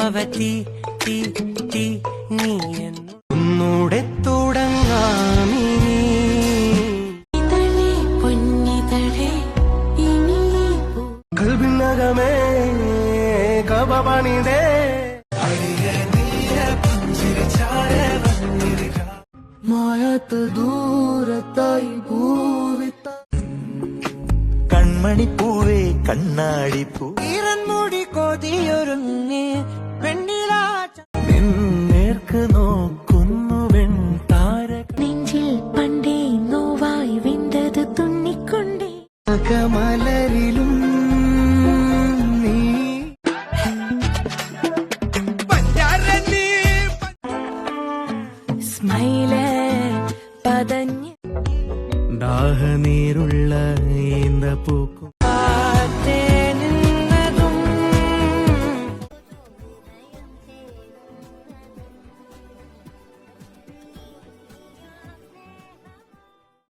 ഓർമ്മവത്തി തീ തീ നീ ഒന്നൂടെ തുടങ്ങാമീ കൽബിനകമേ കബപണിതേ മായാത്ത ദൂരത്തായി ഭൂവിത്ത കൺമണിപ്പൂവേ കണ്ണാടിപ്പൂ ഈറൻമുടി കൊതിയൊരുങ്ങി വെണ്ണിലാ നേർക്ക് നോക്കുന്നു വെൺതാര നെഞ്ചിൽ പണ്ടേ നോവായി വിണ്ടത് തുന്നിക്കൊണ്ടേ മലരിലും നീ സ്മൈല് പതഞ്ഞ് ദാഹനീരുള്ള ഈന്തപ്പൂക്കും